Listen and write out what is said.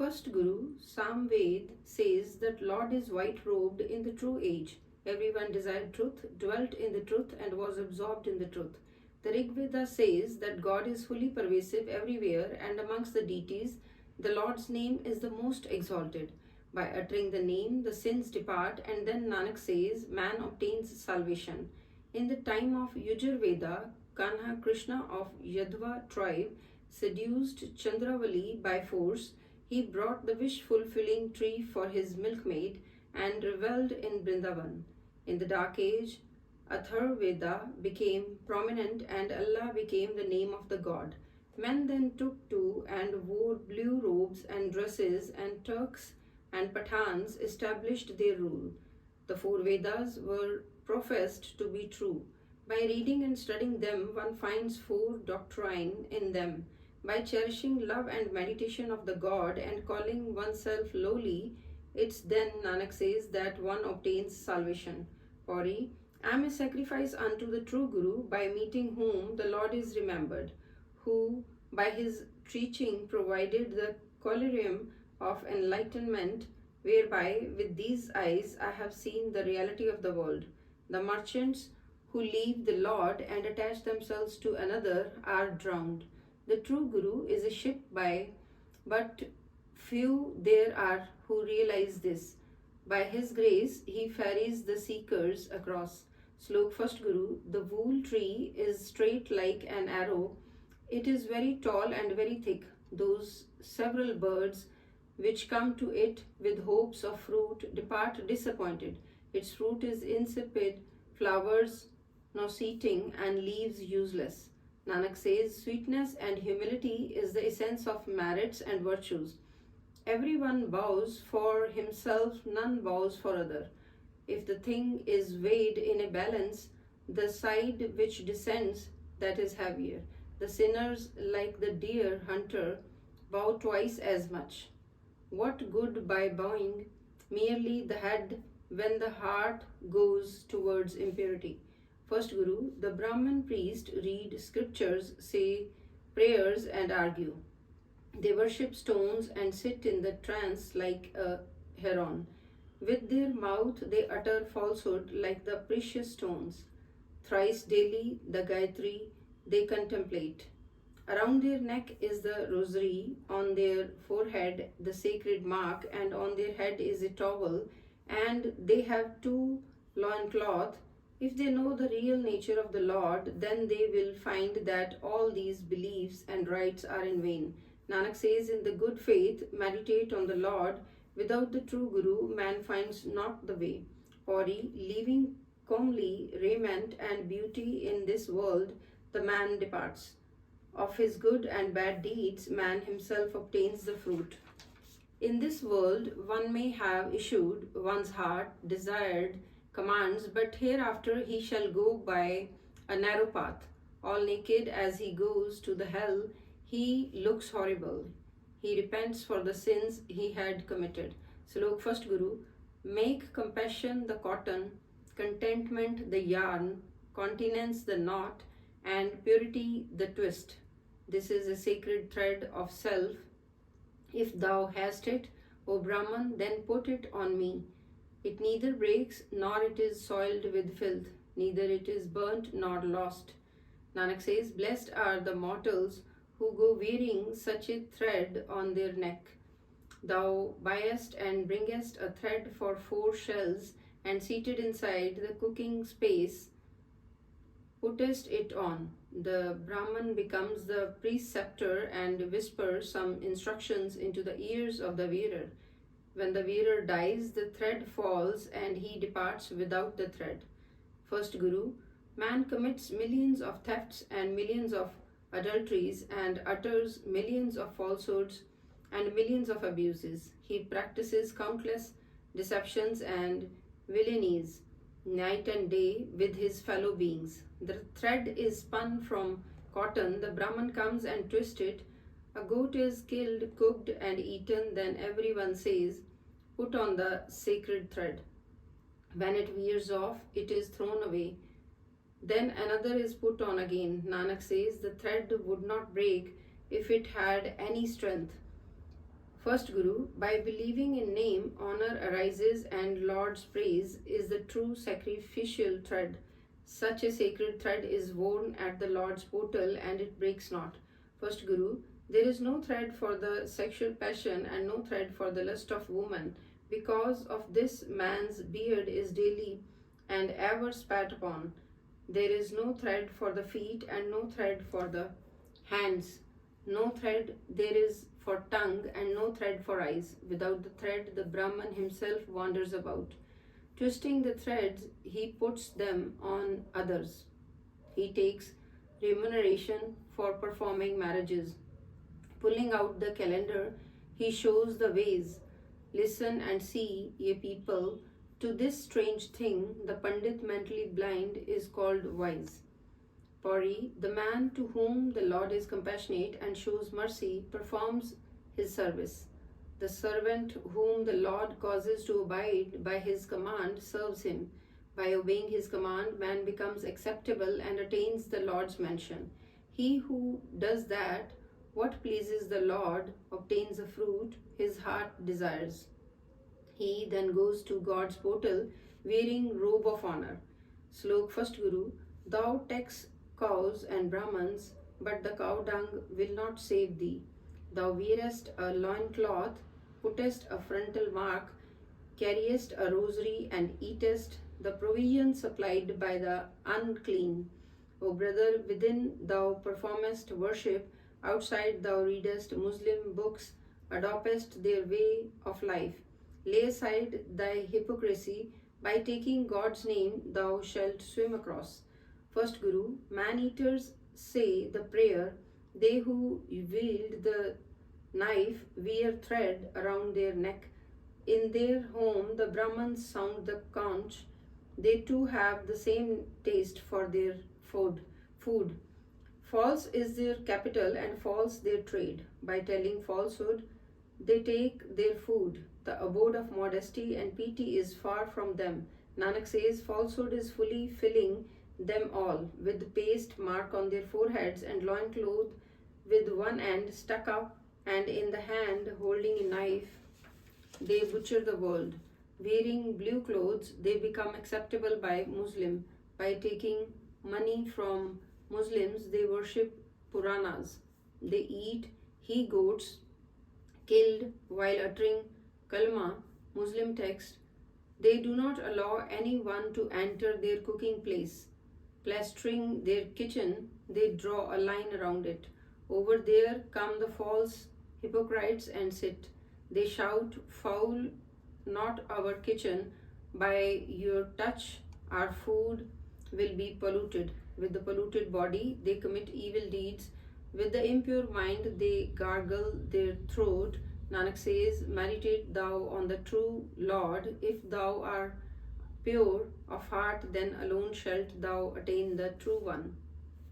first Guru, Samved, says that Lord is white-robed in the true age. Everyone desired truth, dwelt in the truth, and was absorbed in the truth. The Rig Veda says that God is fully pervasive everywhere, and amongst the deities, the Lord's name is the most exalted. By uttering the name, the sins depart, and then Nanak says, man obtains salvation. In the time of Yajurveda, Karna, Krishna of Yadva tribe, seduced Chandravali by force. He brought the wish-fulfilling tree for his milkmaid and revelled in Vrindavan. In the Dark Age, Atharvaveda became prominent and Allah became the name of the god. Men then took to and wore blue robes and dresses, and Turks and Pathans established their rule. The four Vedas were professed to be true. By reading and studying them, one finds four doctrine in them. By cherishing love and meditation of the God and calling oneself lowly, it's then, Nanak says, that one obtains salvation. Pauri, I am a sacrifice unto the true Guru, by meeting whom the Lord is remembered, who by his teaching provided the collyrium of enlightenment, whereby with these eyes I have seen the reality of the world. The merchants who leave the Lord and attach themselves to another are drowned. The true Guru is a ship but few there are who realize this. By his grace, he ferries the seekers across. Slok First Guru, the wool tree is straight like an arrow. It is very tall and very thick. Those several birds which come to it with hopes of fruit depart disappointed. Its fruit is insipid, flowers nauseating, and leaves useless. Nanak says, sweetness and humility is the essence of merits and virtues. Everyone bows for himself, none bows for other. If the thing is weighed in a balance, the side which descends, that is heavier. The sinners, like the deer hunter, bow twice as much. What good by bowing merely the head when the heart goes towards impurity? First Guru, the Brahmin priest read scriptures, say prayers, and argue. They worship stones and sit in the trance like a heron. With their mouth they utter falsehood like the precious stones. Thrice daily the Gayatri they contemplate. Around their neck is the rosary, on their forehead the sacred mark, and on their head is a towel, and they have two loincloth. If they know the real nature of the Lord, then they will find that all these beliefs and rites are in vain. Nanak says, in the good faith, meditate on the Lord. Without the true Guru, man finds not the way. Pauri, leaving comely raiment and beauty in this world, the man departs. Of his good and bad deeds, man himself obtains the fruit. In this world, one may have issued one's heart, desired commands, but hereafter he shall go by a narrow path. All naked as he goes to the hell, he looks horrible. He repents for the sins he had committed. Slok First Guru, make compassion the cotton, contentment the yarn, continence the knot, and purity the twist. This is a sacred thread of self. If thou hast it, O Brahman, then put it on me. It neither breaks, nor it is soiled with filth, neither it is burnt nor lost. Nanak says, blessed are the mortals who go wearing such a thread on their neck. Thou buyest and bringest a thread for 4 shells, and seated inside the cooking space, puttest it on. The Brahman becomes the preceptor and whispers some instructions into the ears of the wearer. When the wearer dies, the thread falls and he departs without the thread. First Guru, man commits millions of thefts and millions of adulteries and utters millions of falsehoods and millions of abuses. He practices countless deceptions and villainies night and day with his fellow beings. The thread is spun from cotton, the Brahman comes and twists it. A goat is killed, cooked and eaten, then everyone says, put on the sacred thread. When it wears off, it is thrown away. Then another is put on again. Nanak says, the thread would not break if it had any strength. First Guru, by believing in name, honor arises and Lord's praise is the true sacrificial thread. Such a sacred thread is worn at the Lord's portal and it breaks not. First Guru, there is no thread for the sexual passion and no thread for the lust of woman. Because of this, man's beard is daily and ever spat upon. There is no thread for the feet and no thread for the hands. No thread there is for tongue and no thread for eyes. Without the thread, the Brahman himself wanders about. Twisting the threads, he puts them on others. He takes remuneration for performing marriages. Pulling out the calendar, he shows the ways. Listen and see, ye people, to this strange thing, the Pandit mentally blind is called wise. Pori, the man to whom the Lord is compassionate and shows mercy, performs his service. The servant whom the Lord causes to abide by his command serves him. By obeying his command, man becomes acceptable and attains the Lord's mansion. He who does that, what pleases the Lord, obtains a fruit his heart desires. He then goes to God's portal wearing robe of honor. Slok First Guru, thou takest cows and Brahmans, but the cow dung will not save thee. Thou wearest a loincloth, puttest a frontal mark, carriest a rosary, and eatest the provision supplied by the unclean. O brother, within thou performest worship, outside thou readest Muslim books, adoptest their way of life. Lay aside thy hypocrisy, by taking God's name thou shalt swim across. First Guru, man-eaters say the prayer, they who wield the knife wear thread around their neck. In their home the Brahmans sound the conch, they too have the same taste for their food. False is their capital and false their trade. By telling falsehood, they take their food. The abode of modesty and piety is far from them. Nanak says, falsehood is fully filling them all, with paste mark on their foreheads and loincloth with one end stuck up, and in the hand holding a knife, they butcher the world. Wearing blue clothes, they become acceptable by Muslim. By taking money from Muslims, they worship Puranas. They eat he-goats killed while uttering Kalma, Muslim text. They do not allow anyone to enter their cooking place. Plastering their kitchen, they draw a line around it. Over there come the false hypocrites and sit. They shout, foul not our kitchen, by your touch our food will be polluted. With the polluted body they commit evil deeds. With the impure mind they gargle their throat. Nanak says, meditate thou on the true Lord. If thou art pure of heart, then alone shalt thou attain the true one.